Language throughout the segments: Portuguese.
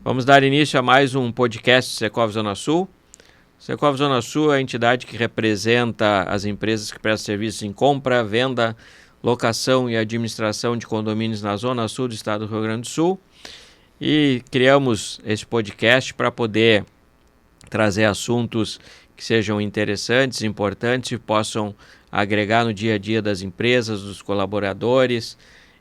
Vamos dar início a mais um podcast Secov Zona Sul. Secov Zona Sul é a entidade que representa as empresas que prestam serviços em compra, venda, locação e administração de condomínios na Zona Sul do estado do Rio Grande do Sul. E criamos esse podcast para poder trazer assuntos que sejam interessantes, importantes e possam agregar no dia a dia das empresas, dos colaboradores,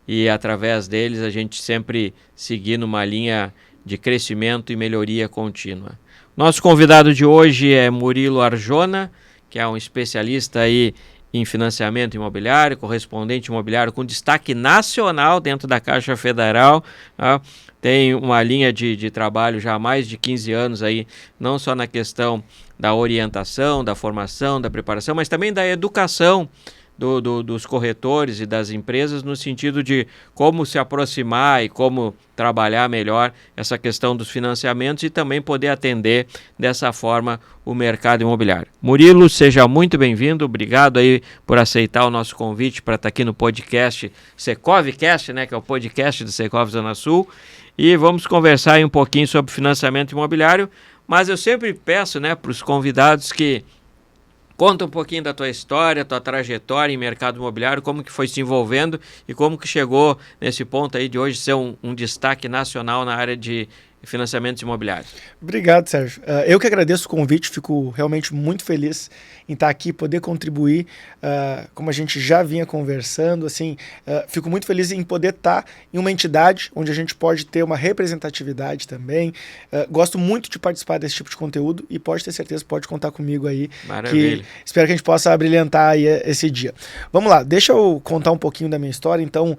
e através deles a gente sempre seguir numa linha de crescimento e melhoria contínua. Nosso convidado de hoje é Murilo Arjona, que é um especialista aí em financiamento imobiliário, correspondente imobiliário com destaque nacional dentro da Caixa Federal. Tem uma linha de trabalho já há mais de 15 anos aí, não só na questão da orientação, da formação, da preparação, mas também da educação dos corretores e das empresas no sentido de como se aproximar e como trabalhar melhor essa questão dos financiamentos e também poder atender dessa forma o mercado imobiliário. Murilo, seja muito bem-vindo, obrigado aí por aceitar o nosso convite para estar aqui no podcast Secovcast, né, que é o podcast do Secov Zona Sul, e vamos conversar aí um pouquinho sobre financiamento imobiliário, mas eu sempre peço, né, para os convidados que conta um pouquinho da tua história, tua trajetória em mercado imobiliário, como que foi se envolvendo e como que chegou nesse ponto aí de hoje ser um destaque nacional na área de financiamentos imobiliários. Obrigado, Sérgio. Eu que agradeço o convite, fico realmente muito feliz em estar aqui, poder contribuir, como a gente já vinha conversando, assim, fico muito feliz em poder estar em uma entidade onde a gente pode ter uma representatividade também. Gosto muito de participar desse tipo de conteúdo e pode ter certeza, pode contar comigo aí. Maravilha. Espero que a gente possa brilhantar aí esse dia. Vamos lá, deixa eu contar um pouquinho da minha história. Então,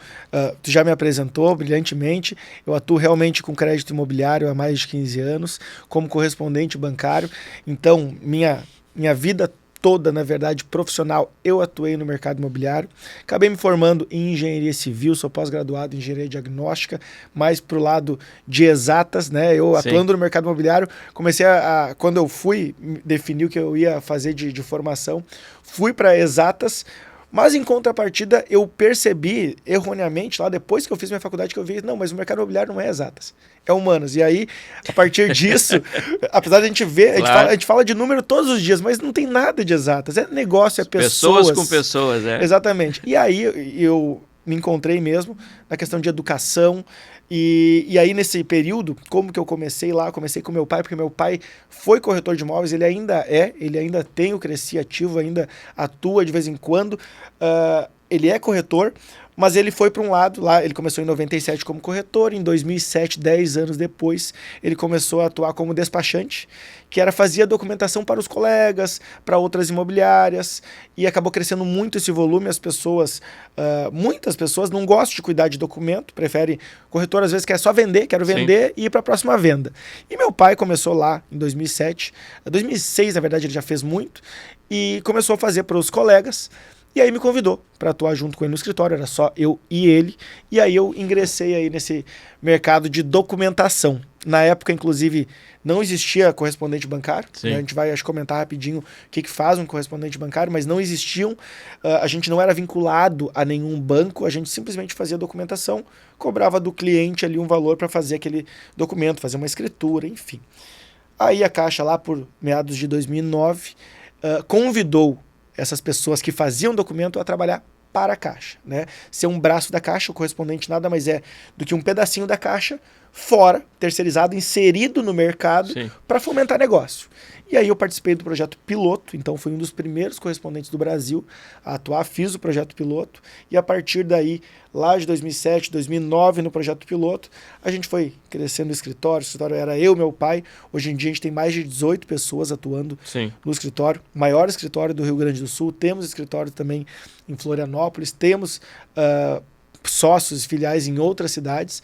tu já me apresentou brilhantemente, eu atuo realmente com crédito imobiliário há mais de 15 anos, como correspondente bancário. Então, minha vida toda, na verdade, profissional, eu atuei no mercado imobiliário. Acabei me formando em engenharia civil, sou pós-graduado em engenharia diagnóstica, mais pro lado de exatas, né? Eu atuando no mercado imobiliário, comecei quando eu fui definir o que eu ia fazer de formação, fui para exatas. Mas em contrapartida, eu percebi erroneamente, lá depois que eu fiz minha faculdade, que eu vi, não, mas o mercado imobiliário não é exatas, é humanas. E aí, a partir disso, apesar de a gente ver, claro, a gente fala de número todos os dias, mas não tem nada de exatas, é negócio, é pessoas. Pessoas com pessoas, é. Exatamente. E aí, eu me encontrei mesmo na questão de educação. E aí, nesse período, como que eu comecei lá? Comecei com meu pai, porque meu pai foi corretor de imóveis, ele ainda tem o Cresci ativo, ainda atua de vez em quando. Ele é corretor, mas ele foi para um lado, lá ele começou em 97 como corretor, em 2007, 10 anos depois, ele começou a atuar como despachante, que fazia documentação para os colegas, para outras imobiliárias, e acabou crescendo muito esse volume. As pessoas, muitas pessoas não gostam de cuidar de documento, prefere corretor, às vezes quer só vender, quero vender e ir para a próxima venda. E meu pai começou lá em 2007, 2006 na verdade ele já fez muito, e começou a fazer para os colegas. E aí me convidou para atuar junto com ele no escritório, era só eu e ele. E aí eu ingressei aí nesse mercado de documentação. Na época, inclusive, não existia correspondente bancário. Né? A gente vai comentar rapidinho o que faz um correspondente bancário, mas não existiam. A gente não era vinculado a nenhum banco, a gente simplesmente fazia documentação, cobrava do cliente ali um valor para fazer aquele documento, fazer uma escritura, enfim. Aí a Caixa, lá por meados de 2009, convidou essas pessoas que faziam documento a trabalhar para a Caixa, né? Ser um braço da Caixa, o correspondente nada mais é do que um pedacinho da Caixa, fora, terceirizado, inserido no mercado para fomentar negócio. E aí eu participei do projeto piloto, então fui um dos primeiros correspondentes do Brasil a atuar, fiz o projeto piloto, e a partir daí, lá de 2007, 2009, no projeto piloto, a gente foi crescendo o escritório era eu, meu pai, hoje em dia a gente tem mais de 18 pessoas atuando no escritório, maior escritório do Rio Grande do Sul, temos escritório também em Florianópolis, temos sócios e filiais em outras cidades,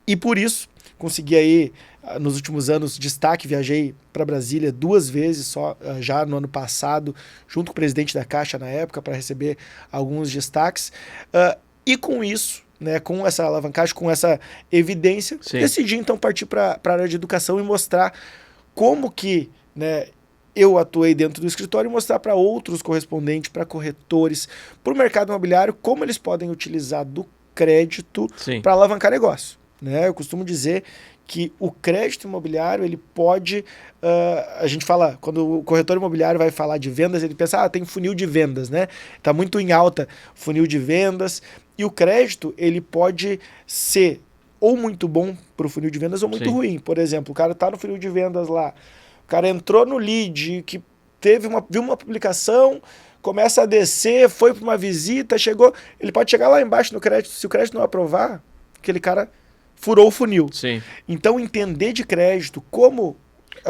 e por isso consegui aí, nos últimos anos, destaque, viajei para Brasília 2 vezes só, já no ano passado, junto com o presidente da Caixa na época, para receber alguns destaques. E com isso, né, com essa alavancagem, com essa evidência, decidi então partir para a área de educação e mostrar como que, né, eu atuei dentro do escritório e mostrar para outros correspondentes, para corretores, para o mercado imobiliário, como eles podem utilizar do crédito para alavancar negócio. né? Eu costumo dizer que o crédito imobiliário, ele pode... a gente fala, quando o corretor imobiliário vai falar de vendas, ele pensa, tem funil de vendas, né? Tá muito em alta funil de vendas. E o crédito, ele pode ser ou muito bom para o funil de vendas ou muito ruim. Por exemplo, o cara tá no funil de vendas lá, o cara entrou no lead, que viu uma publicação, começa a descer, foi para uma visita, chegou... Ele pode chegar lá embaixo no crédito, se o crédito não aprovar, aquele cara furou o funil. Sim. Então, entender de crédito, como...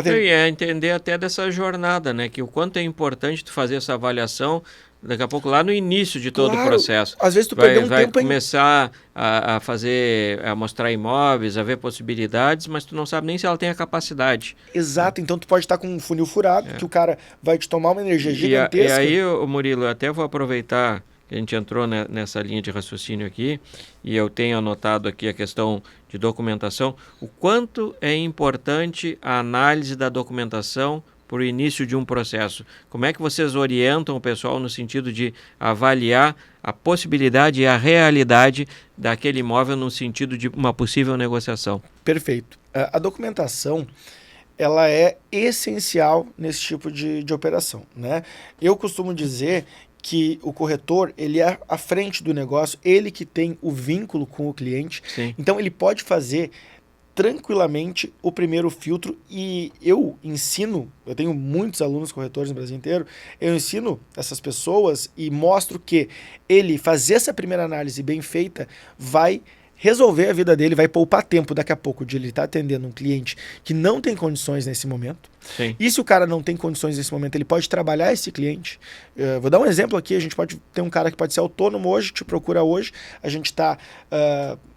E é entender até dessa jornada, né? Que o quanto é importante tu fazer essa avaliação, daqui a pouco lá no início de todo o processo. Às vezes tu perdeu um tempo... Vai começar a mostrar imóveis, a ver possibilidades, mas tu não sabe nem se ela tem a capacidade. Exato, então tu pode estar com um funil furado, que o cara vai te tomar uma energia gigantesca. E aí, Murilo, eu até vou aproveitar que a gente entrou nessa linha de raciocínio aqui, e eu tenho anotado aqui a questão de documentação, o quanto é importante a análise da documentação para o início de um processo. Como é que vocês orientam o pessoal no sentido de avaliar a possibilidade e a realidade daquele imóvel no sentido de uma possível negociação? Perfeito. A documentação, ela é essencial nesse tipo de operação, né? Eu costumo dizer que o corretor, ele é à frente do negócio, ele que tem o vínculo com o cliente. Sim. Então, ele pode fazer tranquilamente o primeiro filtro, e eu tenho muitos alunos corretores no Brasil inteiro, eu ensino essas pessoas e mostro que ele fazer essa primeira análise bem feita vai resolver a vida dele, vai poupar tempo daqui a pouco de ele estar atendendo um cliente que não tem condições nesse momento. Sim. E se o cara não tem condições nesse momento, ele pode trabalhar esse cliente. Vou dar um exemplo aqui, a gente pode ter um cara que pode ser autônomo hoje, te procura hoje, a gente está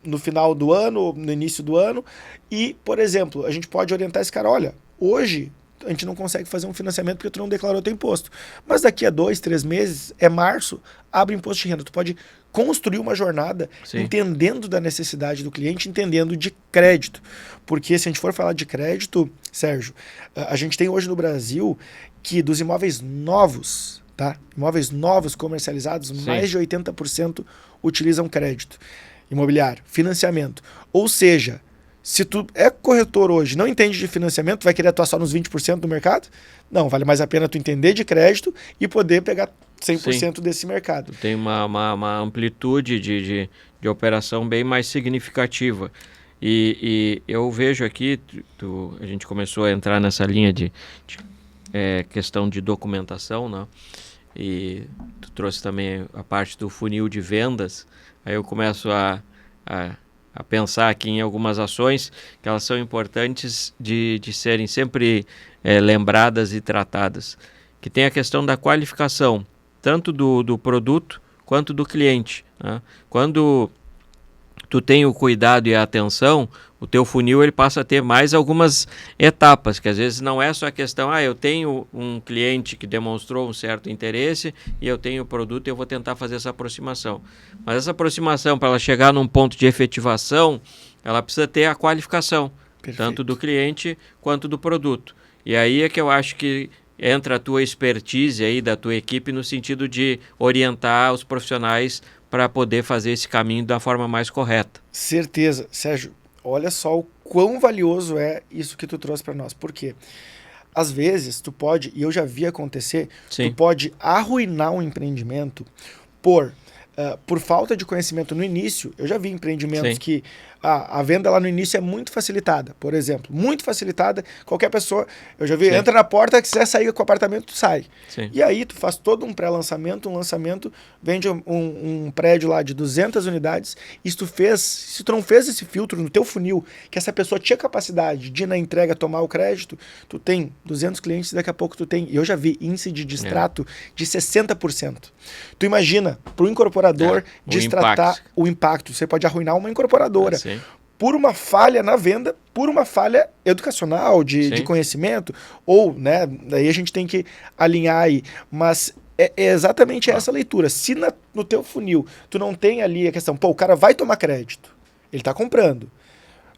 no final do ano, no início do ano, e, por exemplo, a gente pode orientar esse cara, olha, hoje a gente não consegue fazer um financiamento porque tu não declarou teu imposto. Mas daqui a 2, 3 meses, é março, abre imposto de renda. Tu pode construir uma jornada entendendo da necessidade do cliente, entendendo de crédito. Porque se a gente for falar de crédito, Sérgio, a gente tem hoje no Brasil que dos imóveis novos, tá? Imóveis novos comercializados, mais de 80% utilizam crédito imobiliário, financiamento. Ou seja, se tu é corretor hoje, não entende de financiamento, vai querer atuar só nos 20% do mercado? Não, vale mais a pena tu entender de crédito e poder pegar 100% desse mercado. Tem uma amplitude de operação bem mais significativa. E eu vejo aqui, a gente começou a entrar nessa linha de questão de documentação, né? E tu trouxe também a parte do funil de vendas. Aí eu começo a pensar aqui em algumas ações que elas são importantes de serem sempre lembradas e tratadas. Que tem a questão da qualificação, tanto do produto quanto do cliente, né? Quando tu tem o cuidado e a atenção, o teu funil ele passa a ter mais algumas etapas, que às vezes não é só a questão, eu tenho um cliente que demonstrou um certo interesse e eu tenho o produto e eu vou tentar fazer essa aproximação. Mas essa aproximação, para ela chegar num ponto de efetivação, ela precisa ter a qualificação, tanto do cliente quanto do produto. E aí é que eu acho que entra a tua expertise aí da tua equipe no sentido de orientar os profissionais para poder fazer esse caminho da forma mais correta. Certeza. Sérgio, olha só o quão valioso é isso que tu trouxe para nós. Por quê? Às vezes, tu pode, e eu já vi acontecer, tu pode arruinar um empreendimento por falta de conhecimento no início. Eu já vi empreendimentos que a venda lá no início é muito facilitada, por exemplo. Muito facilitada. Qualquer pessoa, eu já vi, entra na porta, quiser sair com o apartamento, tu sai. E aí tu faz todo um pré-lançamento, um lançamento, vende um prédio lá de 200 unidades, e se tu não fez esse filtro no teu funil, que essa pessoa tinha capacidade de na entrega tomar o crédito, tu tem 200 clientes, daqui a pouco tu tem, eu já vi índice de distrato de 60%. Tu imagina, para o incorporador distratar o impacto, você pode arruinar uma incorporadora. Por uma falha na venda, por uma falha educacional, de conhecimento, ou, né, daí a gente tem que alinhar aí, mas é exatamente essa leitura. Se no teu funil tu não tem ali a questão, o cara vai tomar crédito, ele está comprando.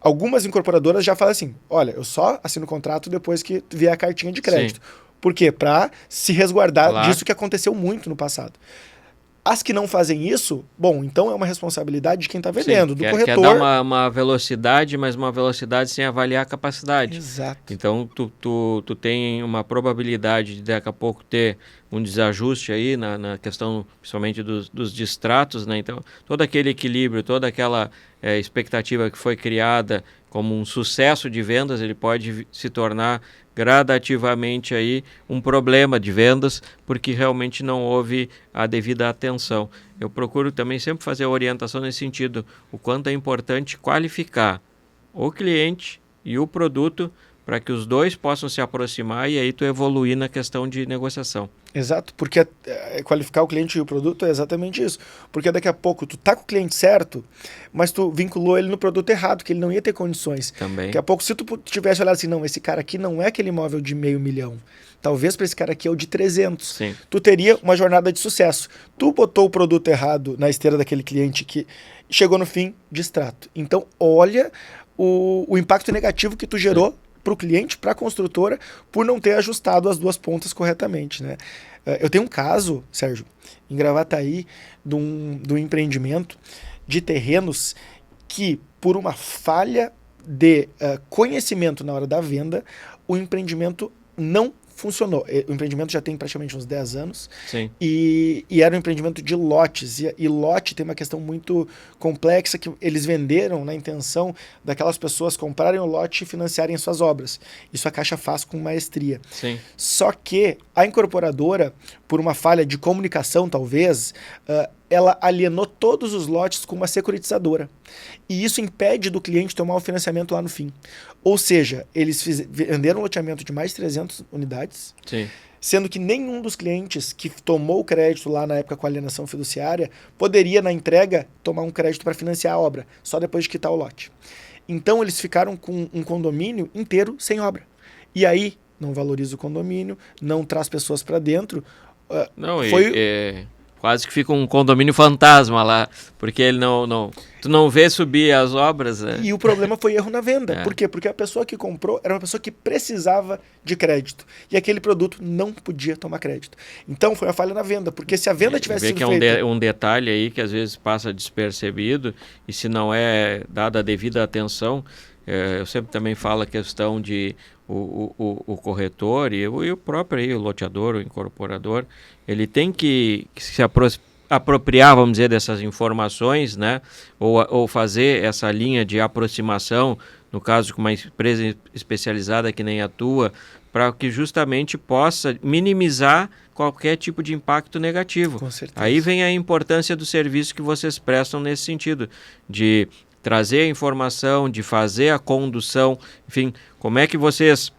Algumas incorporadoras já falam assim, olha, eu só assino o contrato depois que vier a cartinha de crédito. Por quê? Para se resguardar disso que aconteceu muito no passado. As que não fazem isso, bom, então é uma responsabilidade de quem está vendendo, do corretor. Quer dar uma velocidade, mas uma velocidade sem avaliar a capacidade. Exato. Então, tu tem uma probabilidade de daqui a pouco ter um desajuste aí na questão, principalmente dos distratos, né? Então, todo aquele equilíbrio, toda aquela expectativa que foi criada como um sucesso de vendas, ele pode se tornar gradativamente aí um problema de vendas, porque realmente não houve a devida atenção. Eu procuro também sempre fazer a orientação nesse sentido, o quanto é importante qualificar o cliente e o produto para que os dois possam se aproximar e aí tu evoluir na questão de negociação. Exato, porque qualificar o cliente e o produto é exatamente isso. Porque daqui a pouco tu tá com o cliente certo, mas tu vinculou ele no produto errado, que ele não ia ter condições. Também. Daqui a pouco, se tu tivesse olhado assim, não, esse cara aqui não é aquele imóvel de $500 mil, talvez para esse cara aqui é o de 300. Sim. Tu teria uma jornada de sucesso. Tu botou o produto errado na esteira daquele cliente que chegou no fim, distrato. Então, olha o impacto negativo que tu gerou para o cliente, para a construtora, por não ter ajustado as duas pontas corretamente, né? Eu tenho um caso, Sérgio, em Gravataí, de um empreendimento de terrenos que, por uma falha de conhecimento na hora da venda, o empreendimento não funcionou. O empreendimento já tem praticamente uns 10 anos. Sim. E era um empreendimento de lotes. E lote tem uma questão muito complexa que eles venderam na intenção daquelas pessoas comprarem o lote e financiarem suas obras. Isso a Caixa faz com maestria. Sim. Só que a incorporadora, por uma falha de comunicação talvez, ela alienou todos os lotes com uma securitizadora. E isso impede do cliente tomar o financiamento lá no fim. Ou seja, eles venderam um loteamento de mais de 300 unidades, Sim. sendo que nenhum dos clientes que tomou o crédito lá na época com a alienação fiduciária poderia, na entrega, tomar um crédito para financiar a obra, só depois de quitar o lote. Então eles ficaram com um condomínio inteiro sem obra. E aí, não valoriza o condomínio, não traz pessoas para dentro. Quase que fica um condomínio fantasma lá, porque ele tu não vê subir as obras. Né? E o problema foi erro na venda. Por quê? Porque a pessoa que comprou era uma pessoa que precisava de crédito. E aquele produto não podia tomar crédito. Então foi uma falha na venda, porque se a venda tivesse sido feita... É um detalhe aí que às vezes passa despercebido, e se não é dada a devida atenção, eu sempre também falo a questão de o corretor e o próprio aí, o loteador, o incorporador, ele tem que se apropriar, vamos dizer, dessas informações, né? Ou fazer essa linha de aproximação, no caso com uma empresa especializada que nem a tua, para que justamente possa minimizar qualquer tipo de impacto negativo. Com certeza. Aí vem a importância do serviço que vocês prestam nesse sentido, de trazer a informação, de fazer a condução, enfim, como é que vocês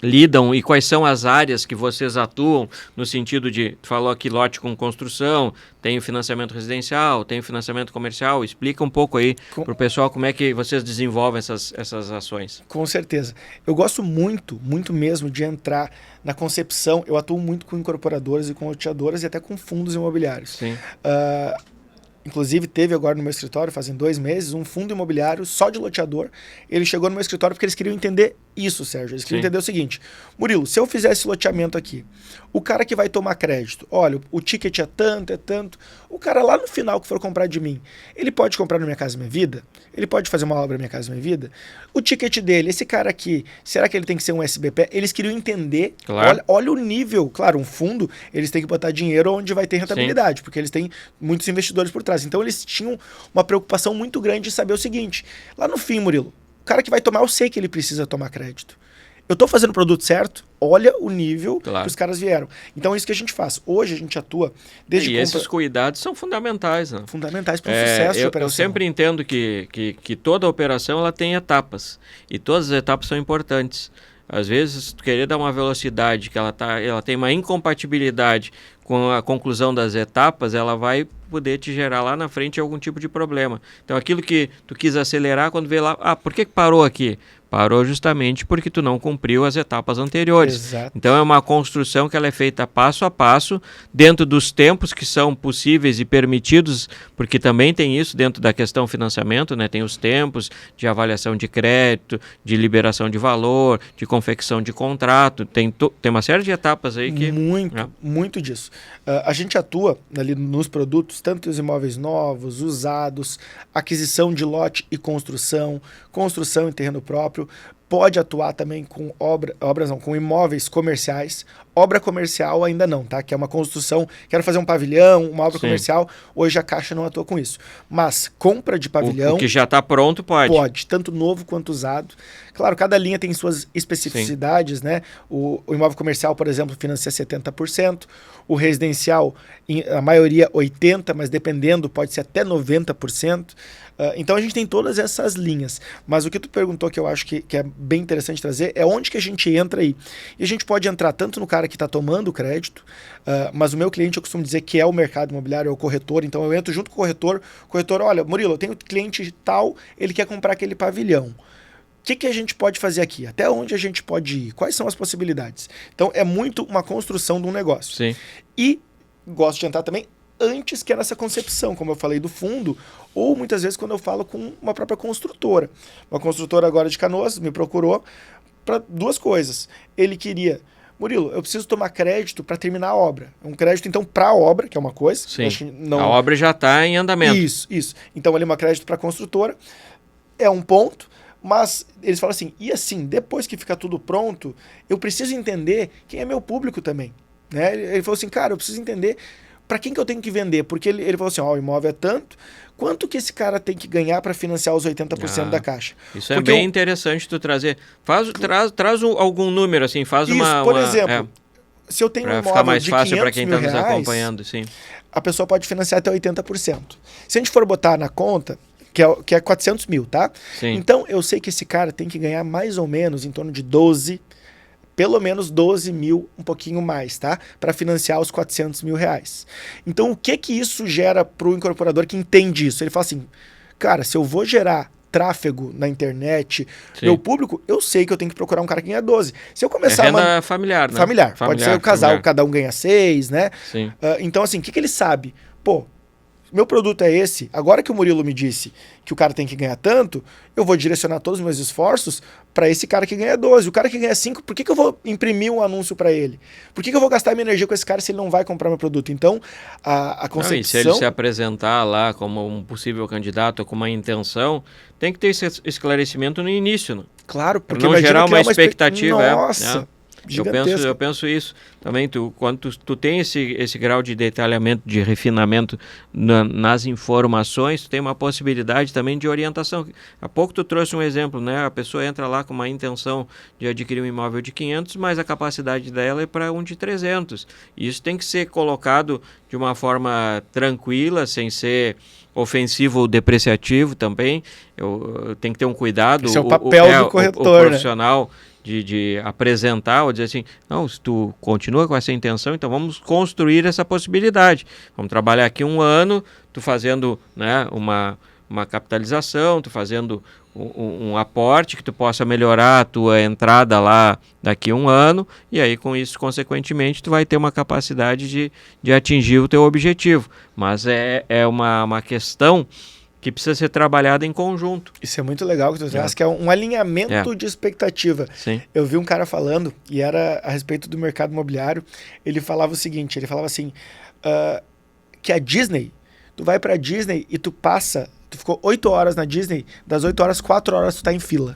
lidam e quais são as áreas que vocês atuam no sentido de, tu falou aqui lote com construção, tem o financiamento residencial, tem o financiamento comercial, explica um pouco aí para o pessoal como é que vocês desenvolvem essas ações. Com certeza. Eu gosto muito, muito mesmo de entrar na concepção, eu atuo muito com incorporadoras e com loteadoras e até com fundos imobiliários. Sim. Inclusive, teve agora no meu escritório, fazem 2 meses, um fundo imobiliário só de loteador. Ele chegou no meu escritório porque eles queriam entender isso, Sérgio. Eles queriam entender o seguinte: Murilo, se eu fizer esse loteamento aqui, o cara que vai tomar crédito, olha, o ticket é tanto. O cara lá no final que for comprar de mim, ele pode comprar na Minha Casa Minha Vida? Ele pode fazer uma obra na Minha Casa Minha Vida? O ticket dele, esse cara aqui, será que ele tem que ser um SBP? Eles queriam entender. Claro. Olha o nível. Claro, um fundo, eles têm que botar dinheiro onde vai ter rentabilidade, sim, porque eles têm muitos investidores por trás. Então eles tinham uma preocupação muito grande de saber o seguinte: lá no fim, Murilo, o cara que vai tomar, eu sei que ele precisa tomar crédito. Eu estou fazendo o produto certo, olha o nível, claro, que os caras vieram. Então é isso que a gente faz. Hoje a gente atua desde... esses cuidados são fundamentais, né? Fundamentais para o sucesso de operação. Eu sempre entendo que toda operação ela tem etapas. E todas as etapas são importantes. Às vezes, tu querer dar uma velocidade que ela tem uma incompatibilidade com a conclusão das etapas, ela vai poder te gerar lá na frente algum tipo de problema. Então, aquilo que tu quis acelerar, quando vê lá, por que parou aqui? Parou justamente porque tu não cumpriu as etapas anteriores. Exato. Então é uma construção que ela é feita passo a passo, dentro dos tempos que são possíveis e permitidos, porque também tem isso dentro da questão financiamento, né? Tem os tempos de avaliação de crédito, de liberação de valor, de confecção de contrato, tem uma série de etapas aí que... Muito disso. A gente atua ali nos produtos, tanto os imóveis novos, usados, aquisição de lote e construção em terreno próprio, pode atuar também com com imóveis comerciais. Obra comercial ainda não, tá? Que é uma construção, quero fazer um pavilhão, uma obra comercial, hoje a Caixa não atua com isso. Mas compra de pavilhão... O que já está pronto pode. Pode, tanto novo quanto usado. Claro, cada linha tem suas especificidades, né? O imóvel comercial, por exemplo, financia 70%, o residencial, a maioria 80%, mas dependendo, pode ser até 90%. Então a gente tem todas essas linhas. Mas o que tu perguntou, que eu acho que é bem interessante trazer, é onde que a gente entra aí. E a gente pode entrar tanto no cara que está tomando o crédito, mas o meu cliente, eu costumo dizer que é o mercado imobiliário, é o corretor, então eu entro junto com o corretor, olha, Murilo, eu tenho cliente tal, ele quer comprar aquele pavilhão. O que a gente pode fazer aqui? Até onde a gente pode ir? Quais são as possibilidades? Então é muito uma construção de um negócio. Sim. E gosto de entrar também antes que é nessa concepção, como eu falei, do fundo, ou muitas vezes quando eu falo com uma própria construtora. Uma construtora agora de Canoas me procurou para duas coisas. Ele queria, Murilo, eu preciso tomar crédito para terminar a obra. Um crédito, então, para a obra, que é uma coisa. Sim, a obra já está em andamento. Isso. Então, ali, uma crédito para a construtora é um ponto, mas eles falam assim, e assim, depois que fica tudo pronto, eu preciso entender quem é meu público também. Né? Ele falou assim, cara, eu preciso entender para quem que eu tenho que vender, porque ele falou assim, ó, o imóvel é tanto, quanto que esse cara tem que ganhar para financiar os 80% da Caixa? Isso porque é bem interessante tu trazer. Traz algum número, assim, faz isso, por exemplo, se eu tenho um imóvel ficar mais de fácil para quem está nos reais, acompanhando, sim. A pessoa pode financiar até 80%. Se a gente for botar na conta, que é 400 mil, tá? Sim. Então, eu sei que esse cara tem que ganhar mais ou menos em torno de 12, pelo menos 12 mil, um pouquinho mais, tá? Para financiar os 400 mil reais. Então, o que isso gera para o incorporador que entende isso? Ele fala assim, cara, se eu vou gerar tráfego na internet, meu público, eu sei que eu tenho que procurar um cara que ganha 12. Se eu começar renda familiar, né? Familiar. Pode ser o casal, cada um ganha 6, né? Sim. Então, assim, o que ele sabe? Pô, meu produto é esse, agora que o Murilo me disse que o cara tem que ganhar tanto, eu vou direcionar todos os meus esforços para esse cara que ganha 12. O cara que ganha 5, por que eu vou imprimir um anúncio para ele? Por que eu vou gastar minha energia com esse cara se ele não vai comprar meu produto? Então, a concepção... E se ele se apresentar lá como um possível candidato, com uma intenção, tem que ter esse esclarecimento no início. Né? Claro, porque não gerar uma expectativa. Nossa... Eu penso isso também, quando tu tem esse grau de detalhamento, de refinamento nas informações, tu tem uma possibilidade também de orientação. Há pouco tu trouxe um exemplo, né? A pessoa entra lá com uma intenção de adquirir um imóvel de 500, mas a capacidade dela é para um de 300. Isso tem que ser colocado de uma forma tranquila, sem ser ofensivo ou depreciativo também. Eu tenho que ter um cuidado. Esse é o papel do corretor, o profissional, né? De apresentar ou dizer assim, não, se tu continua com essa intenção, então vamos construir essa possibilidade. Vamos trabalhar aqui um ano, tu fazendo, né, uma capitalização, tu fazendo um aporte que tu possa melhorar a tua entrada lá daqui a um ano, e aí com isso, consequentemente, tu vai ter uma capacidade de atingir o teu objetivo. Mas é uma questão que precisa ser trabalhada em conjunto. Isso é muito legal que tu traz, que é um alinhamento de expectativa. Sim. Eu vi um cara falando, e era a respeito do mercado imobiliário, ele falava o seguinte, ele falava assim, que a Disney, tu vai pra Disney e tu ficou 8 horas na Disney, das 8 horas, 4 horas tu tá em fila.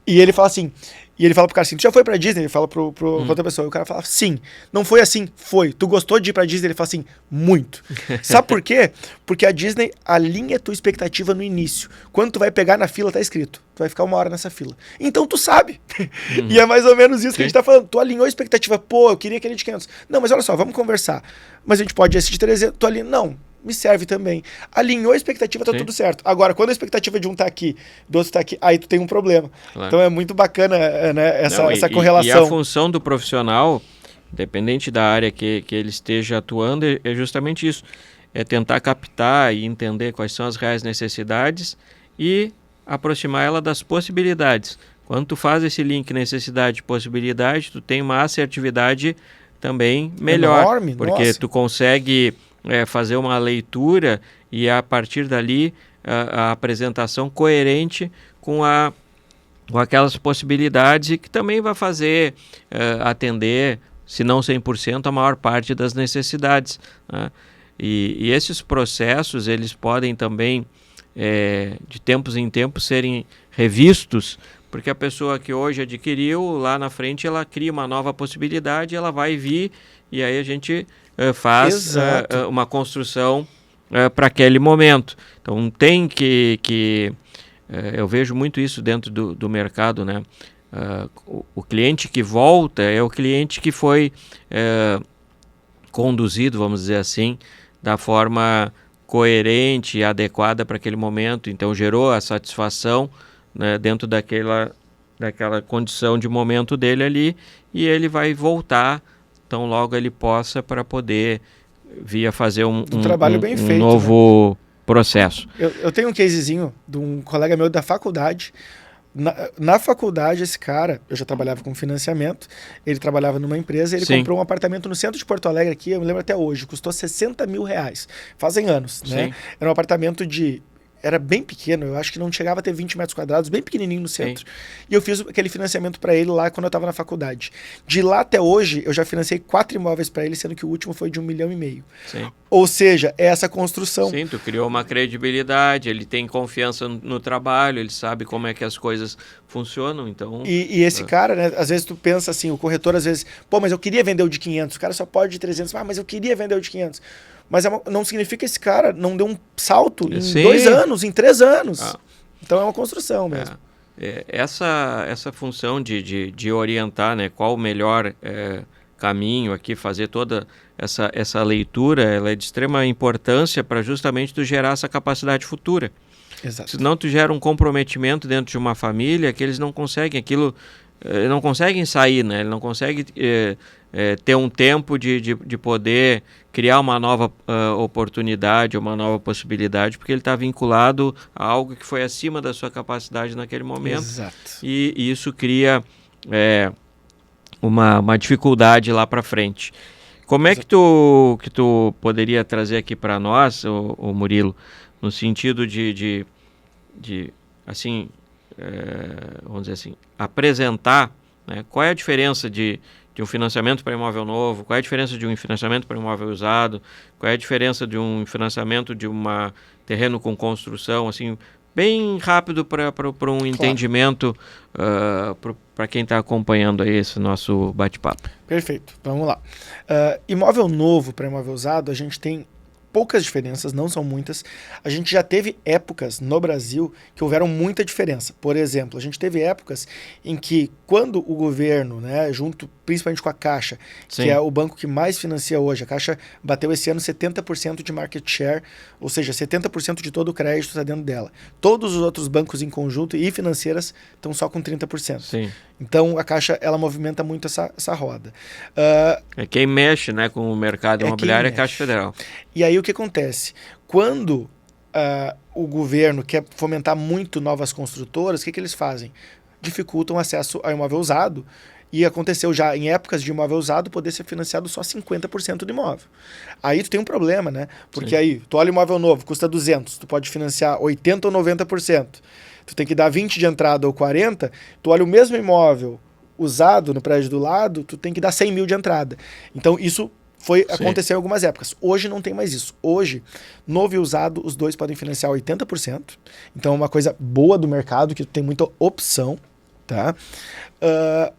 E ele fala assim, e ele fala pro cara assim, tu já foi pra Disney? Ele fala pra outra pessoa, e o cara fala, sim. Não foi assim? Foi. Tu gostou de ir pra Disney? Ele fala assim, muito. Sabe por quê? Porque a Disney alinha a tua expectativa no início. Quando tu vai pegar na fila, tá escrito, tu vai ficar 1 hora nessa fila. Então tu sabe. E é mais ou menos isso que a gente tá falando. Tu alinhou a expectativa, pô, eu queria aquele de 500. Não, mas olha só, vamos conversar. Mas a gente pode ir esse de 300, tu alinha, não. Me serve também. Alinhou a expectativa, tá tudo certo. Agora, quando a expectativa de um tá aqui, do outro tá aqui, aí tu tem um problema. Claro. Então é muito bacana, né, essa correlação. E a função do profissional, independente da área que ele esteja atuando, é justamente isso. É tentar captar e entender quais são as reais necessidades e aproximar ela das possibilidades. Quando tu faz esse link necessidade e possibilidade, tu tem uma assertividade também melhor, Enorme, porque nossa. tu consegue fazer uma leitura e a partir dali a apresentação coerente com aquelas possibilidades e que também vai fazer atender, se não 100%, a maior parte das necessidades, né? E esses processos, eles podem também, de tempos em tempos, serem revistos, porque a pessoa que hoje adquiriu, lá na frente ela cria uma nova possibilidade, ela vai vir e aí a gente faz uma construção para aquele momento. Então tem que eu vejo muito isso dentro do mercado, né? O cliente que volta é o cliente que foi conduzido, vamos dizer assim, da forma coerente e adequada para aquele momento. Então gerou a satisfação, né, dentro daquela condição de momento dele ali, e ele vai voltar tão logo ele possa para poder vir a fazer um trabalho bem feito, novo, né, processo. Eu tenho um casezinho de um colega meu da faculdade. Na faculdade, esse cara, eu já trabalhava com financiamento, ele trabalhava numa empresa, ele comprou um apartamento no centro de Porto Alegre aqui, eu me lembro até hoje, custou R$60 mil, fazem anos, né? Era um apartamento era bem pequeno, eu acho que não chegava a ter 20 metros quadrados, bem pequenininho no centro. Sim. E eu fiz aquele financiamento para ele lá quando eu estava na faculdade. De lá até hoje, eu já financiei 4 imóveis para ele, sendo que o último foi de R$1,5 milhão. Sim. Ou seja, é essa construção. Sim, tu criou uma credibilidade, ele tem confiança no trabalho, ele sabe como é que as coisas funcionam, então... E esse cara, né, às vezes tu pensa assim, o corretor às vezes, mas eu queria vender o de 500, o cara só pode de 300, mas eu queria vender o de 500. Mas não significa que esse cara não deu um salto em 2 anos, em 3 anos. Então é uma construção mesmo. Essa função de orientar, né, qual o melhor caminho aqui, fazer toda essa leitura, ela é de extrema importância para justamente tu gerar essa capacidade futura. Exato. Senão tu gera um comprometimento dentro de uma família que eles não conseguem não conseguem sair, né? Ele não consegue ter um tempo de poder criar uma nova oportunidade, uma nova possibilidade, porque ele está vinculado a algo que foi acima da sua capacidade naquele momento. Exato. E isso cria uma dificuldade lá para frente. Como é que tu poderia trazer aqui para nós, o Murilo, no sentido de assim, vamos dizer assim, apresentar, né, qual é a diferença de um financiamento para imóvel novo, qual é a diferença de um financiamento para imóvel usado, qual é a diferença de um financiamento de um terreno com construção, assim, bem rápido para um entendimento para quem está acompanhando aí esse nosso bate-papo. Perfeito, vamos lá. Imóvel novo para imóvel usado, a gente tem poucas diferenças, não são muitas. A gente já teve épocas no Brasil que houveram muita diferença. Por exemplo, a gente teve épocas em que quando o governo, né, junto principalmente com a Caixa, Sim. que é o banco que mais financia hoje, a Caixa bateu esse ano 70% de market share, ou seja, 70% de todo o crédito está dentro dela. Todos os outros bancos em conjunto e financeiras estão só com 30%. Sim. Então, a Caixa, ela movimenta muito essa roda. Quem mexe, né, com o mercado imobiliário é a Caixa Federal. E aí, o que acontece? Quando o governo quer fomentar muito novas construtoras, o que eles fazem? Dificultam o acesso ao imóvel usado. E aconteceu já em épocas de imóvel usado poder ser financiado só 50% do imóvel. Aí tu tem um problema, né? Porque Sim. aí, tu olha imóvel novo, custa 200, tu pode financiar 80% ou 90%. Tu tem que dar 20% de entrada ou 40%, tu olha o mesmo imóvel usado no prédio do lado, tu tem que dar 100 mil de entrada. Então isso aconteceu em algumas épocas. Hoje não tem mais isso. Hoje, novo e usado, os dois podem financiar 80%. Então é uma coisa boa do mercado, que tu tem muita opção. Tá?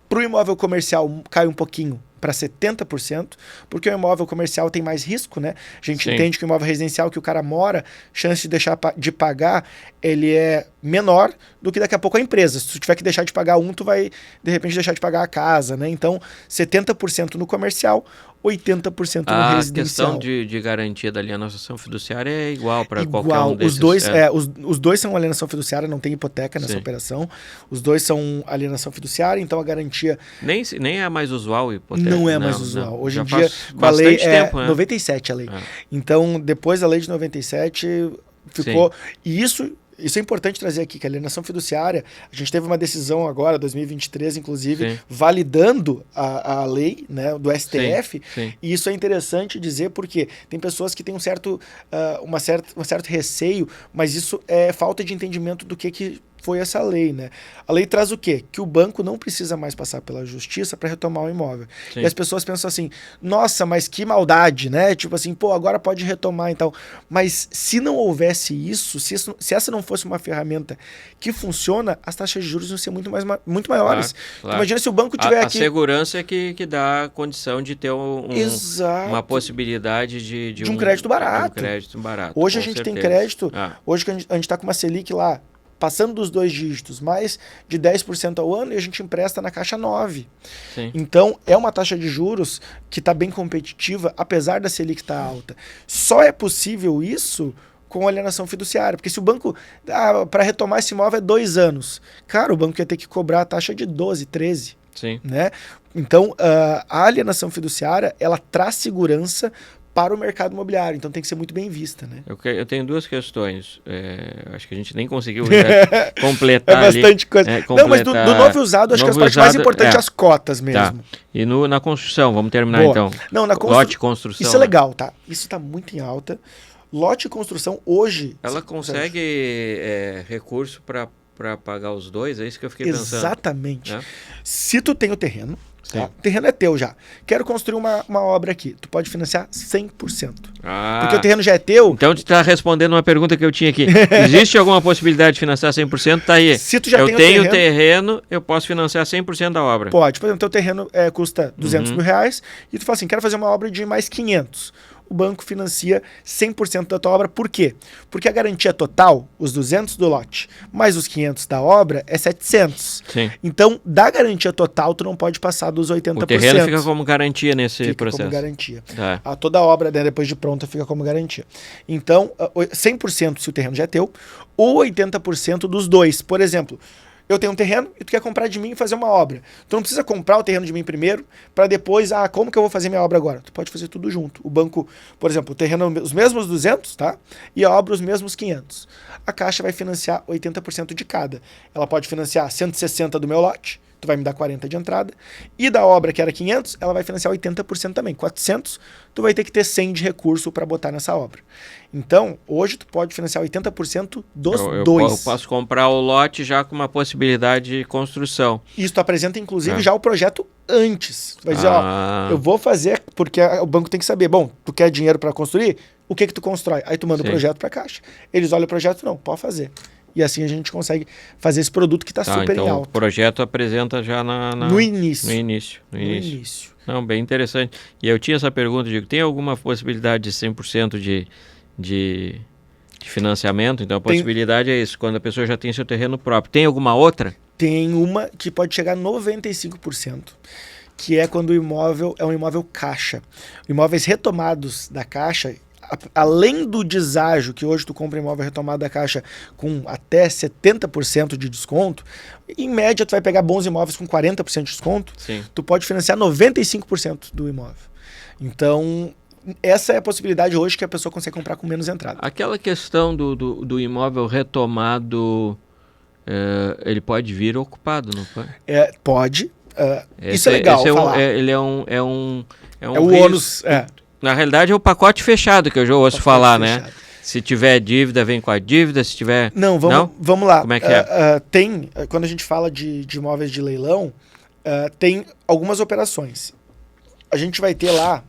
Para o imóvel comercial cai um pouquinho para 70%, porque o imóvel comercial tem mais risco, né? A gente Sim. entende que o imóvel residencial que o cara mora, chance de deixar de pagar, ele é menor do que daqui a pouco a empresa. Se tu tiver que deixar de pagar tu vai, de repente, deixar de pagar a casa, né? Então, 70% no comercial, 80% no residencial. A questão de garantia da alienação fiduciária é igual para qualquer um desses. Os dois são alienação fiduciária, não tem hipoteca nessa Sim. operação. Os dois são alienação fiduciária, então a garantia... Nem é mais usual hipoteca. Não é mais usual. Não. Hoje em dia, com a lei tempo, né? 97 a lei. Então, depois da lei de 97, ficou... Sim. E isso isso é importante trazer aqui, que a alienação fiduciária, a gente teve uma decisão agora, 2023, inclusive, Sim. validando a lei, né, do STF, Sim. e isso é interessante dizer porque tem pessoas que têm um certo receio, mas isso é falta de entendimento do que foi essa lei, né? A lei traz o quê? Que o banco não precisa mais passar pela justiça para retomar o imóvel. Sim. E as pessoas pensam assim, nossa, mas que maldade, né? Tipo assim, pô, agora pode retomar então. Mas se não houvesse isso, se essa não fosse uma ferramenta que funciona, as taxas de juros iam ser muito maiores. Claro. Imagina se o banco tiver aqui... A segurança é que dá a condição de ter uma possibilidade de um crédito barato. Hoje a gente tem crédito, hoje que a gente está com uma Selic lá, passando dos 2 dígitos, mais de 10% ao ano, e a gente empresta na Caixa 9. Sim. Então, é uma taxa de juros que está bem competitiva, apesar da Selic estar alta. Só é possível isso com alienação fiduciária, porque se o banco, para retomar esse imóvel é 2 anos, cara, o banco ia ter que cobrar a taxa de 12, 13. Sim. Né? Então, a alienação fiduciária, ela traz segurança para o mercado imobiliário, então tem que ser muito bem vista, né? Eu tenho 2 questões. Acho que a gente nem conseguiu completar. É bastante coisa. Não, mas do novo usado, acho que a parte mais importante é as cotas mesmo. Tá. E na construção, vamos terminar então. Não, lote construção. Isso é legal, tá? Isso está muito em alta. Lote construção hoje... Ela consegue recurso para pagar os 2? É isso que eu fiquei pensando. Exatamente. Se tu tem o terreno, tá? O terreno é teu já. Quero construir uma obra aqui. Tu pode financiar 100%. Porque o terreno já é teu. Então tu está respondendo uma pergunta que eu tinha aqui. Existe alguma possibilidade de financiar 100%? Tá aí. Se tu já eu tenho o terreno, eu posso financiar 100% da obra. Pode. Por exemplo, teu terreno custa 200 mil reais e tu fala assim, quero fazer uma obra de mais 500. O banco financia 100% da tua obra. Por quê? Porque a garantia total, os 200 do lote, mais os 500 da obra, é 700. Sim. Então, da garantia total, tu não pode passar dos 80%. O terreno fica como garantia nesse processo. Fica como garantia. Tá. Toda a obra, né, depois de pronta, fica como garantia. Então, 100% se o terreno já é teu, ou 80% dos 2. Por exemplo... Eu tenho um terreno e tu quer comprar de mim e fazer uma obra. Tu não precisa comprar o terreno de mim primeiro, para depois, como que eu vou fazer minha obra agora? Tu pode fazer tudo junto. O banco, por exemplo, o terreno os mesmos 200, tá? E a obra os mesmos 500. A Caixa vai financiar 80% de cada. Ela pode financiar 160 do meu lote, tu vai me dar 40 de entrada. E da obra, que era 500, ela vai financiar 80% também. 400, tu vai ter que ter 100 de recurso para botar nessa obra. Então, hoje tu pode financiar 80% dos 2. Eu posso comprar o lote já com uma possibilidade de construção. Isso tu apresenta, inclusive, já o projeto antes. Tu vai dizer, eu vou fazer, porque o banco tem que saber, bom, tu quer dinheiro para construir? O que tu constrói? Aí tu manda o projeto para a Caixa. Eles olham o projeto, não, pode fazer. E assim a gente consegue fazer esse produto que está super em alta. O projeto apresenta já no início. No início. Não, bem interessante. E eu tinha essa pergunta, digo, tem alguma possibilidade de 100% de financiamento? Então a possibilidade é isso, quando a pessoa já tem seu terreno próprio. Tem alguma outra? Tem uma que pode chegar a 95%, que é quando o imóvel é um imóvel Caixa. Imóveis retomados da Caixa, além do deságio, que hoje tu compra imóvel retomado da Caixa com até 70% de desconto, em média tu vai pegar bons imóveis com 40% de desconto, Sim. Tu pode financiar 95% do imóvel. Então, essa é a possibilidade hoje que a pessoa consegue comprar com menos entrada. Aquela questão do imóvel retomado, ele pode vir ocupado, não pode? Pode. Isso é legal falar. Ele é um o ônus. Na realidade é o pacote fechado que eu já ouço falar, fechado. Né? Se tiver dívida, vem com a dívida, se tiver... Não, vamos lá. Como é que é? Quando a gente fala de imóveis de leilão, tem algumas operações. A gente vai ter lá,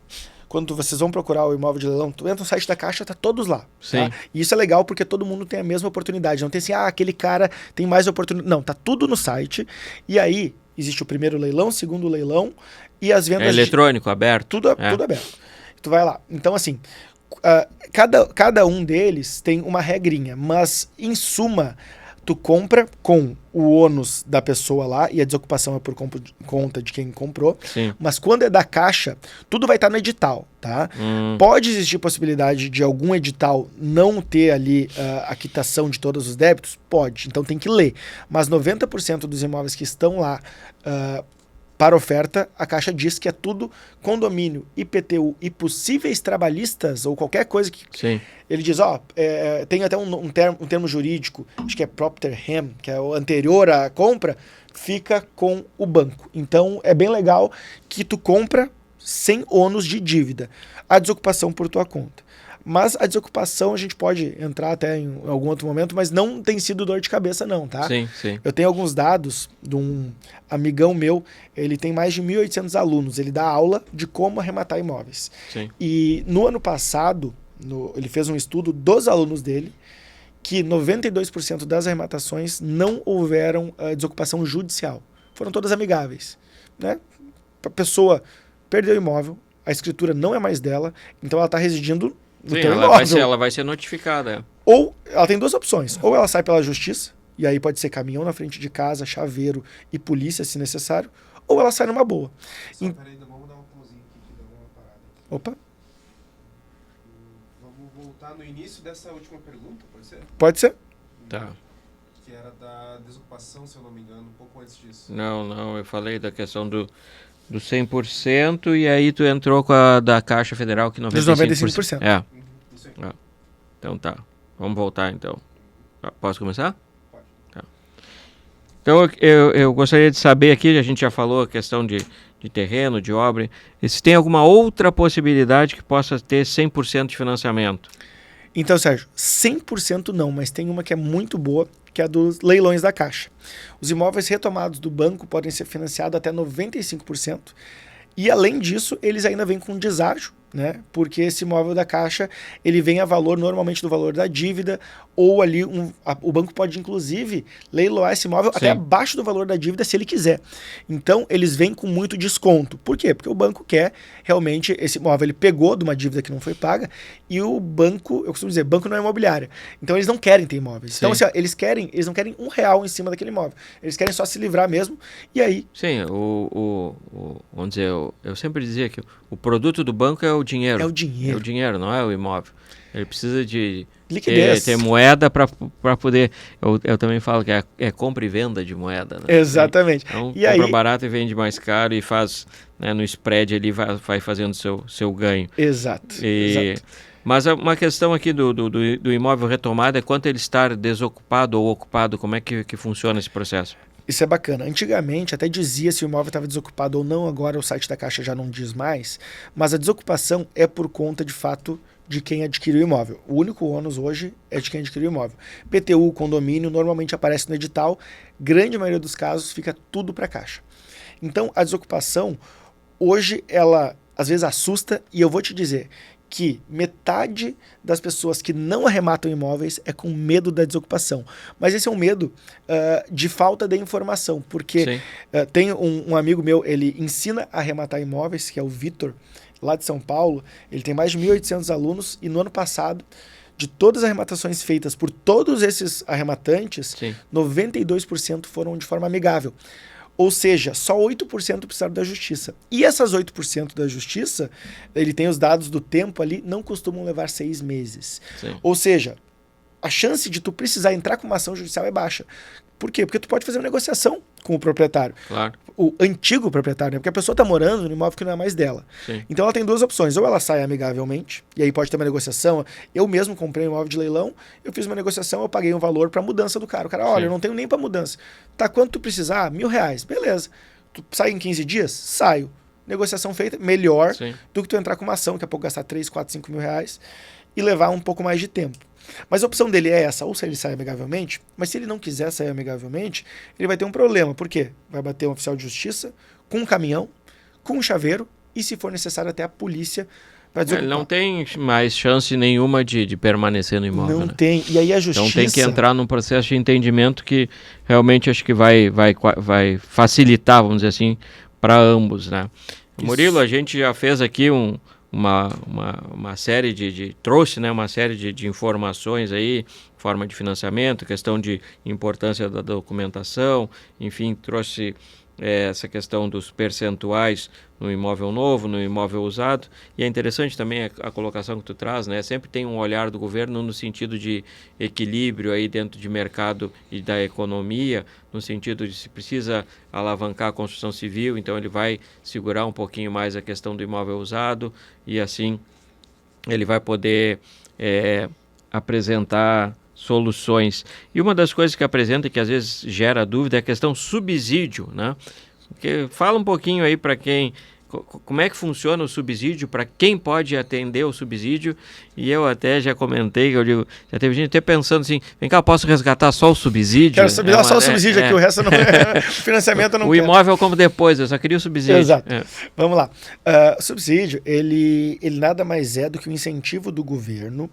quando vocês vão procurar o imóvel de leilão, tu entra no site da Caixa, tá todos lá. Sim. Tá? E isso é legal porque todo mundo tem a mesma oportunidade. Não tem assim, aquele cara tem mais oportunidade. Não, tá tudo no site. E aí, existe o primeiro leilão, o segundo leilão e as vendas... É eletrônico, aberto. Tudo aberto. Tu vai lá. Então, assim, cada um deles tem uma regrinha, mas, em suma, tu compra com o ônus da pessoa lá, e a desocupação é por conta de quem comprou. Sim. Mas quando é da Caixa, tudo vai estar no edital, tá? Pode existir possibilidade de algum edital não ter ali a quitação de todos os débitos? Pode, então tem que ler. Mas 90% dos imóveis que estão lá para oferta, a Caixa diz que é tudo condomínio, IPTU e possíveis trabalhistas ou qualquer coisa que... Sim. Ele diz, tem até um termo jurídico, acho que é propter rem, que é o anterior à compra, fica com o banco. Então, é bem legal que tu compra sem ônus de dívida. A desocupação por tua conta. Mas a desocupação a gente pode entrar até em algum outro momento, mas não tem sido dor de cabeça não, tá? Sim, sim. Eu tenho alguns dados de um amigão meu, ele tem mais de 1.800 alunos, ele dá aula de como arrematar imóveis. Sim. E no ano passado, ele fez um estudo dos alunos dele, que 92% das arrematações não houveram desocupação judicial. Foram todas amigáveis, né? A pessoa perdeu o imóvel, a escritura não é mais dela, então ela está residindo no teu imóvel. Ela vai ser notificada. Ou ela tem duas opções. Ou ela sai pela justiça, e aí pode ser caminhão na frente de casa, chaveiro e polícia, se necessário. Ou ela sai numa boa. Peraí, vamos dar uma pausinha aqui, que dá uma parada aqui. Opa. Vamos voltar no início dessa última pergunta, pode ser? Pode ser. Tá. Que era da desocupação, se eu não me engano, um pouco antes disso. Não, eu falei da questão do 100% e aí tu entrou com a da Caixa Federal que 95%. Dos 95%. É. Isso aí. Então tá. Vamos voltar então. Posso começar? Pode. Tá. Então eu gostaria de saber aqui, a gente já falou a questão de terreno, de obra, e se tem alguma outra possibilidade que possa ter 100% de financiamento. Então, Sérgio, 100% não, mas tem uma que é muito boa, que é a dos leilões da Caixa. Os imóveis retomados do banco podem ser financiados até 95%. E, além disso, eles ainda vêm com deságio, né? Porque esse imóvel da Caixa, ele vem a valor, normalmente, do valor da dívida, ou ali, o banco pode, inclusive, leiloar esse imóvel até abaixo do valor da dívida, se ele quiser. Então, eles vêm com muito desconto. Por quê? Porque o banco quer, realmente, esse imóvel, ele pegou de uma dívida que não foi paga, e o banco, eu costumo dizer, banco não é imobiliária. Então, eles não querem ter imóveis. Sim. Então, assim, eles não querem R$1 em cima daquele imóvel. Eles querem só se livrar mesmo, e aí... Sim, vamos dizer, eu sempre dizia que o produto do banco é o dinheiro. É o dinheiro. É o dinheiro, não é o imóvel. Ele precisa de liquidez. Ter moeda para poder... Eu também falo que é compra e venda de moeda. Né? Exatamente. Então, e compra aí... barato e vende mais caro e faz, né, no spread ali, vai fazendo seu ganho. Exato. Mas uma questão aqui do imóvel retomado é quanto ele estar desocupado ou ocupado, como é que funciona esse processo? Isso é bacana. Antigamente até dizia se o imóvel estava desocupado ou não, agora o site da Caixa já não diz mais, mas a desocupação é por conta, de fato, de quem adquiriu o imóvel. O único ônus hoje é de quem adquiriu o imóvel. PTU, condomínio, normalmente aparece no edital, grande maioria dos casos fica tudo para a Caixa. Então, a desocupação, hoje, ela às vezes assusta, e eu vou te dizer que metade das pessoas que não arrematam imóveis é com medo da desocupação. Mas esse é um medo de falta de informação, porque tem um amigo meu, ele ensina a arrematar imóveis, que é o Vitor, lá de São Paulo. Ele tem mais de 1.800 alunos e no ano passado, de todas as arrematações feitas por todos esses arrematantes, 92% foram de forma amigável. Ou seja, só 8% precisaram da justiça. E essas 8% da justiça, ele tem os dados do tempo ali, não costumam levar 6 meses. Sim. Ou seja, a chance de tu precisar entrar com uma ação judicial é baixa. Por quê? Porque tu pode fazer uma negociação com o proprietário. Claro. O antigo proprietário, né? Porque a pessoa está morando no imóvel que não é mais dela. Sim. Então ela tem duas opções. Ou ela sai amigavelmente, e aí pode ter uma negociação. Eu mesmo comprei um imóvel de leilão, eu fiz uma negociação, eu paguei um valor para mudança do cara. O cara, olha, eu não tenho nem para mudança. Tá, quanto tu precisar? R$1.000. Beleza. Tu sai em 15 dias? Saio. Negociação feita, melhor do que tu entrar com uma ação, daqui a pouco gastar 3, 4, 5 mil reais e levar um pouco mais de tempo. Mas a opção dele é essa, ou se ele sai amigavelmente, mas se ele não quiser sair amigavelmente, ele vai ter um problema. Por quê? Vai bater um oficial de justiça, com um caminhão, com um chaveiro, e se for necessário até a polícia para desocupar. Ele não tem mais chance nenhuma de permanecer no imóvel. Não tem. E aí a justiça... Então tem que entrar num processo de entendimento que realmente acho que vai facilitar, vamos dizer assim, para ambos, né? Isso. Murilo, a gente já fez aqui uma série trouxe, né, uma série de informações aí, forma de financiamento, questão de importância da documentação, enfim, trouxe essa questão dos percentuais no imóvel novo, no imóvel usado, e é interessante também a colocação que tu traz, né? Sempre tem um olhar do governo no sentido de equilíbrio aí dentro de mercado e da economia, no sentido de se precisa alavancar a construção civil, então ele vai segurar um pouquinho mais a questão do imóvel usado e assim ele vai poder apresentar soluções. E uma das coisas que apresenta que às vezes gera dúvida é a questão subsídio, né? Porque fala um pouquinho aí para quem, como é que funciona o subsídio, para quem pode atender o subsídio, e eu até já comentei, eu digo, já teve gente até pensando assim, vem cá, eu posso resgatar só o subsídio? Quero só o subsídio aqui, o resto não o financiamento eu não o quero. Imóvel como depois, eu só queria o subsídio. Exato. Vamos lá. O subsídio, ele nada mais é do que um incentivo do governo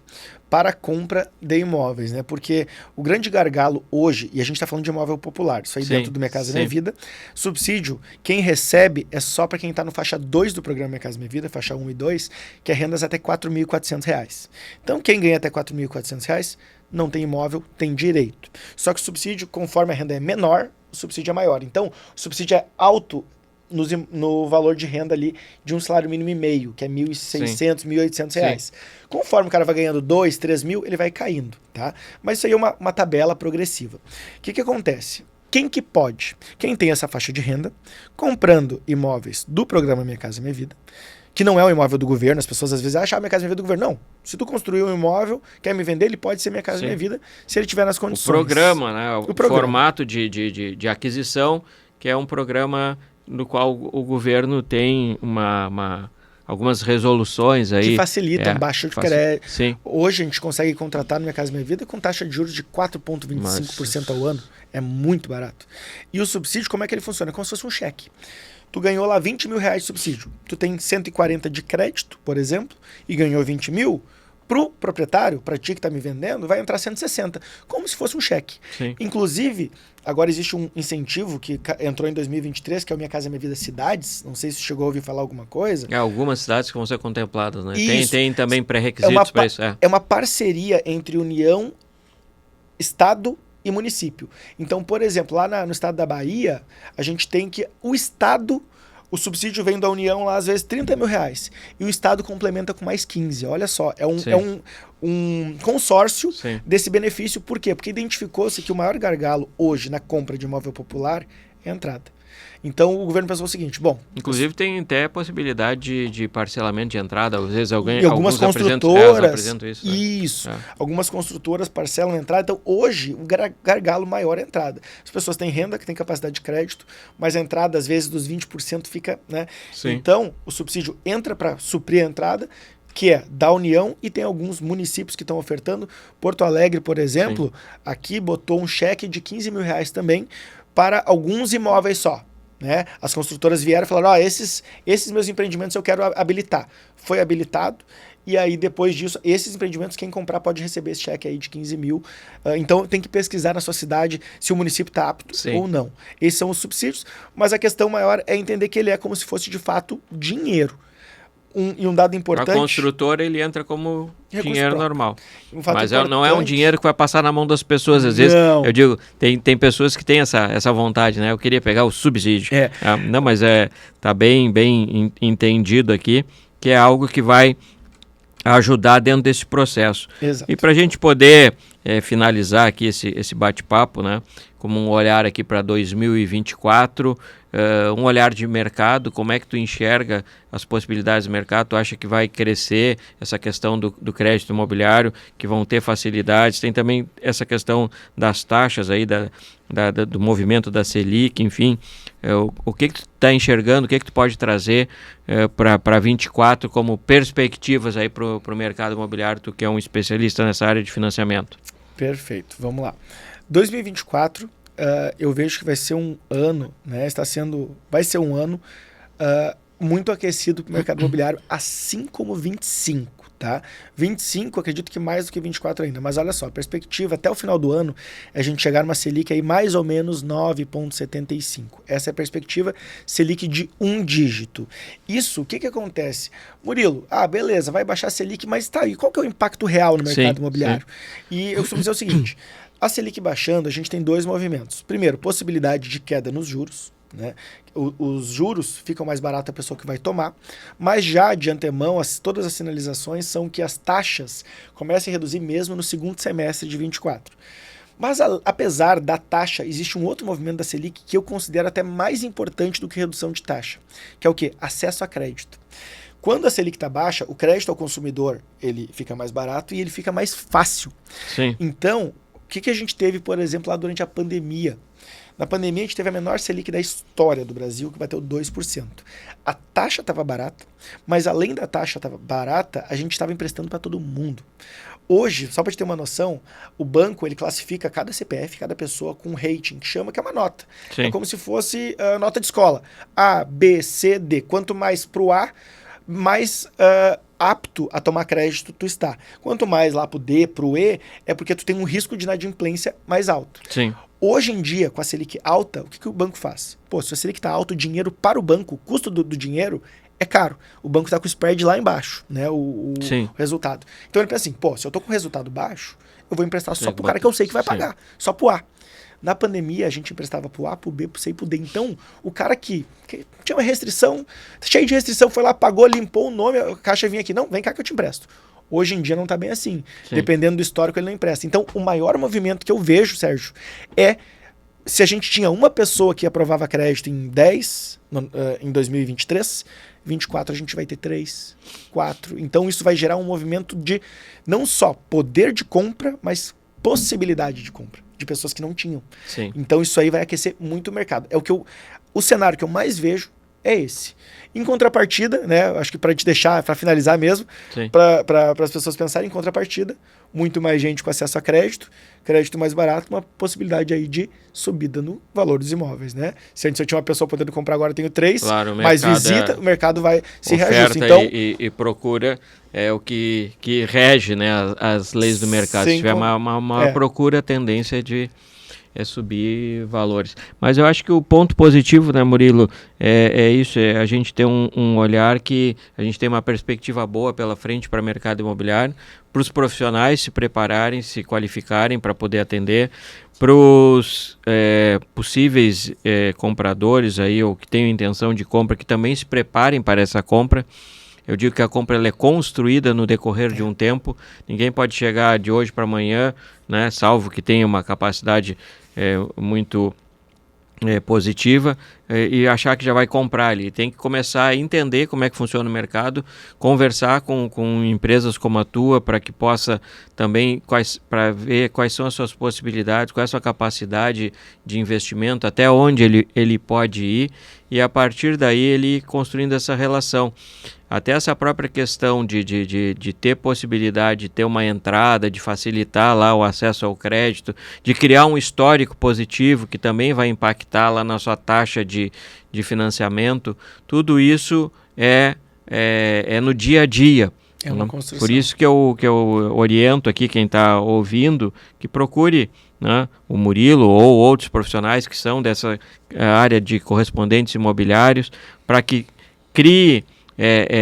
para a compra de imóveis, né? Porque o grande gargalo hoje, e a gente está falando de imóvel popular, isso aí dentro do Minha Casa Minha Vida, subsídio, quem recebe é só para quem está no faixa 2 do programa Minha Casa Minha Vida, faixa 1 e 2, que é rendas até R$ 4.400. Então, quem ganha até R$ 4.400 não tem imóvel, tem direito. Só que o subsídio, conforme a renda é menor, o subsídio é maior. Então, o subsídio é alto no valor de renda ali de um salário mínimo e meio, que é R$ 1.600, R$ 1.800. Conforme o cara vai ganhando 2, 3 mil, ele vai caindo, tá? Mas isso aí é uma tabela progressiva. O que acontece? Quem que pode? Quem tem essa faixa de renda, comprando imóveis do programa Minha Casa Minha Vida, que não é um imóvel do governo, as pessoas às vezes acham Minha Casa Minha Vida do governo. Não. Se tu construir um imóvel, quer me vender, ele pode ser Minha Casa Minha Vida, se ele tiver nas condições. O programa, né? O formato de aquisição, que é um programa no qual o governo tem algumas resoluções aí. Que facilitam baixa de crédito. Sim. Hoje a gente consegue contratar no Minha Casa Minha Vida com taxa de juros de 4,25% ao ano. É muito barato. E o subsídio, como é que ele funciona? É como se fosse um cheque. Tu ganhou lá R$20 mil de subsídio. Tu tem 140 de crédito, por exemplo, e ganhou 20 mil. Pro proprietário, para ti que está me vendendo, vai entrar 160, como se fosse um cheque. Sim. Inclusive, agora existe um incentivo que entrou em 2023, que é o Minha Casa Minha Vida Cidades. Não sei se chegou a ouvir falar alguma coisa. Algumas cidades que vão ser contempladas, né? Tem também pré-requisitos para isso. É uma parceria entre União, Estado e município. Então, por exemplo, lá no estado da Bahia, a gente tem que o Estado... O subsídio vem da União lá, às vezes, R$30 mil. E o Estado complementa com mais 15. Olha só, é um consórcio desse benefício. Por quê? Porque identificou-se que o maior gargalo hoje na compra de imóvel popular é a entrada. Então, o governo pensou o seguinte, bom... Inclusive, tem até possibilidade de parcelamento de entrada. Às vezes, algumas construtoras apresentam isso. Né? Isso. Algumas construtoras parcelam a entrada. Então, hoje, o gargalo maior é a entrada. As pessoas têm renda, que têm capacidade de crédito, mas a entrada, às vezes, dos 20% fica... né? Então, o subsídio entra para suprir a entrada, que é da União, e tem alguns municípios que estão ofertando. Porto Alegre, por exemplo, aqui botou um cheque de R$15 mil também para alguns imóveis só. Né? As construtoras vieram e falaram, esses meus empreendimentos eu quero habilitar. Foi habilitado, e aí depois disso, esses empreendimentos, quem comprar pode receber esse cheque aí de 15 mil. Então tem que pesquisar na sua cidade se o município está apto ou não. Esses são os subsídios, mas a questão maior é entender que ele é como se fosse de fato dinheiro. E um dado importante... A construtora, ele entra como dinheiro normal. Mas importante. Não é um dinheiro que vai passar na mão das pessoas. Às vezes, eu digo, tem pessoas que têm essa vontade, né? Eu queria pegar o subsídio. Não, mas tá bem entendido aqui, que é algo que vai ajudar dentro desse processo. Exato. E para a gente poder finalizar aqui esse bate-papo, né? Como um olhar aqui para 2024, um olhar de mercado, como é que tu enxerga as possibilidades do mercado? Tu acha que vai crescer essa questão do crédito imobiliário, que vão ter facilidades? Tem também essa questão das taxas aí, do movimento da Selic, enfim. O que tu está enxergando, o que tu pode trazer para 24 como perspectivas aí para o mercado imobiliário, tu que é um especialista nessa área de financiamento? Perfeito, vamos lá. 2024, eu vejo que vai ser um ano, né? Vai ser um ano muito aquecido para o mercado imobiliário, assim como 25, tá? 25, acredito que mais do que 24 ainda, mas olha só, a perspectiva até o final do ano é a gente chegar numa Selic aí mais ou menos 9,75. Essa é a perspectiva Selic de um dígito. Isso, o que acontece? Murilo, beleza, vai baixar a Selic, mas tá aí, qual que é o impacto real no mercado imobiliário? E eu costumo dizer o seguinte, a Selic baixando, a gente tem dois movimentos. Primeiro, possibilidade de queda nos juros, né? Os juros ficam mais baratos a pessoa que vai tomar, mas já de antemão, todas as sinalizações são que as taxas começam a reduzir mesmo no segundo semestre de 24. Mas apesar da taxa, existe um outro movimento da Selic que eu considero até mais importante do que redução de taxa, que é o quê? Acesso a crédito. Quando a Selic está baixa, o crédito ao consumidor ele fica mais barato e ele fica mais fácil. Sim. Então, o que a gente teve, por exemplo, lá durante a pandemia? Na pandemia, a gente teve a menor Selic da história do Brasil, que bateu 2%. A taxa estava barata, mas além da taxa estar barata, a gente estava emprestando para todo mundo. Hoje, só para te ter uma noção, o banco ele classifica cada CPF, cada pessoa com um rating, que chama que é uma nota. Sim. É como se fosse nota de escola. A, B, C, D. Quanto mais para o A, mais apto a tomar crédito tu está. Quanto mais lá pro D, pro E, é porque tu tem um risco de inadimplência mais alto. Sim. Hoje em dia, com a Selic alta, o que o banco faz? Pô, se a Selic está alto, o dinheiro para o banco, o custo do dinheiro é caro. O banco está com o spread lá embaixo, né? O resultado. Então ele pensa assim, pô, se eu tô com resultado baixo, eu vou emprestar só pro cara que eu sei que vai pagar. Só pro A. Na pandemia, a gente emprestava pro A, pro B, pro C e pro D. Então, o cara que tinha uma restrição, cheio de restrição, foi lá, pagou, limpou o nome, a caixa vinha aqui. Não, vem cá que eu te empresto. Hoje em dia não tá bem assim. Sim. Dependendo do histórico, ele não empresta. Então, o maior movimento que eu vejo, Sérgio, é se a gente tinha uma pessoa que aprovava crédito em 10, em 2023, 24 a gente vai ter 3, 4. Então, isso vai gerar um movimento de não só poder de compra, mas possibilidade de compra de pessoas que não tinham. Sim. Então, isso aí vai aquecer muito o mercado. É o cenário que eu mais vejo é esse. Em contrapartida, né, acho que para te deixar, para finalizar mesmo, para as pessoas pensarem em contrapartida, muito mais gente com acesso a crédito mais barato, uma possibilidade aí de subida no valor dos imóveis, né? Se eu tinha uma pessoa podendo comprar agora, eu tenho 3, claro, mais visita, o mercado vai se reajuste. Então, e procura é o que rege, né, as leis do mercado. Se tiver uma procura, a tendência é subir valores. Mas eu acho que o ponto positivo, né, Murilo, é isso, é a gente ter um olhar que a gente tem uma perspectiva boa pela frente para o mercado imobiliário, para os profissionais se prepararem, se qualificarem para poder atender, para os possíveis compradores aí, ou que tenham intenção de compra, que também se preparem para essa compra. Eu digo que a compra ela é construída no decorrer de um tempo. Ninguém pode chegar de hoje para amanhã, né, salvo que tenha uma capacidade muito positiva e achar que já vai comprar ali. Tem que começar a entender como é que funciona o mercado, conversar com empresas como a tua para que possa também, para ver quais são as suas possibilidades, qual é a sua capacidade de investimento, até onde ele pode ir, e a partir daí ele ir construindo essa relação. Até essa própria questão de ter possibilidade de ter uma entrada, de facilitar lá o acesso ao crédito, de criar um histórico positivo que também vai impactar lá na sua taxa de financiamento, tudo isso é no dia a dia. É uma construção. Por isso que eu oriento aqui quem está ouvindo que procure, né, o Murilo ou outros profissionais que são dessa área de correspondentes imobiliários para que crie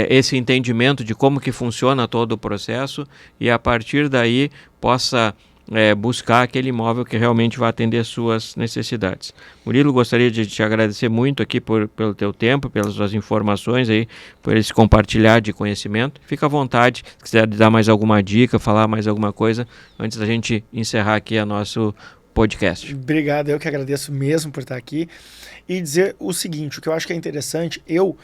esse entendimento de como que funciona todo o processo e a partir daí possa buscar aquele imóvel que realmente vai atender suas necessidades. Murilo, gostaria de te agradecer muito aqui pelo teu tempo, pelas suas informações aí, por esse compartilhar de conhecimento. Fica à vontade, se quiser dar mais alguma dica, falar mais alguma coisa, antes da gente encerrar aqui o nosso podcast. Obrigado, eu que agradeço mesmo por estar aqui e dizer o seguinte, o que eu acho que é interessante, eu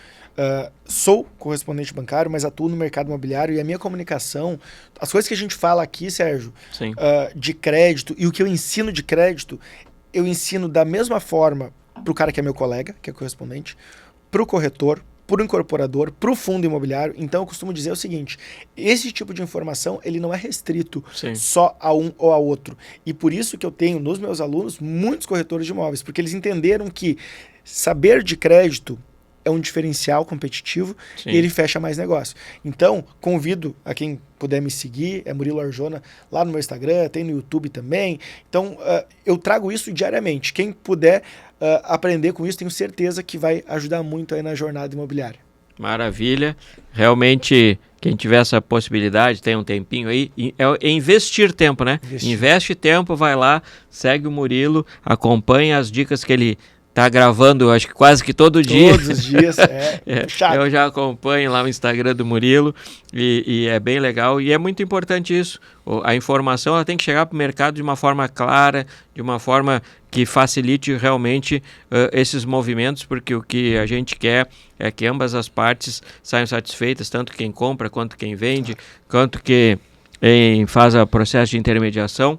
sou correspondente bancário, mas atuo no mercado imobiliário e a minha comunicação, as coisas que a gente fala aqui, Sérgio, de crédito e o que eu ensino de crédito, eu ensino da mesma forma para o cara que é meu colega, que é correspondente, para o corretor, para o incorporador, para o fundo imobiliário. Então eu costumo dizer o seguinte, esse tipo de informação ele não é restrito só a um ou a outro. E por isso que eu tenho nos meus alunos muitos corretores de imóveis, porque eles entenderam que saber de crédito é um diferencial competitivo e ele fecha mais negócio. Então, convido a quem puder me seguir, é Murilo Arjona, lá no meu Instagram, tem no YouTube também. Então, eu trago isso diariamente. Quem puder aprender com isso, tenho certeza que vai ajudar muito aí na jornada imobiliária. Maravilha. Realmente, quem tiver essa possibilidade, tem um tempinho aí, é investir tempo, né? Investe tempo, vai lá, segue o Murilo, acompanha as dicas que ele tá gravando, acho que quase que todo dia. Todos os dias, puxado. Eu já acompanho lá o Instagram do Murilo e é bem legal. E é muito importante isso. A informação ela tem que chegar para o mercado de uma forma clara, de uma forma que facilite realmente esses movimentos, porque o que a gente quer é que ambas as partes saiam satisfeitas, tanto quem compra quanto quem vende, quanto quem faz o processo de intermediação.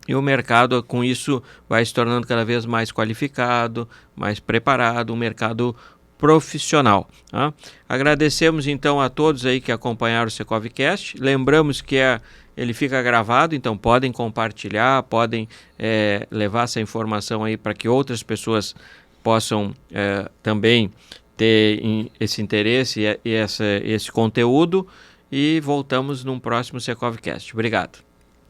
E o mercado, com isso, vai se tornando cada vez mais qualificado, mais preparado, um mercado profissional. Tá? Agradecemos, então, a todos aí que acompanharam o Secovcast. Lembramos que ele fica gravado, então podem compartilhar, podem levar essa informação aí para que outras pessoas possam também ter esse interesse e esse conteúdo. E voltamos num próximo Secovcast. Obrigado.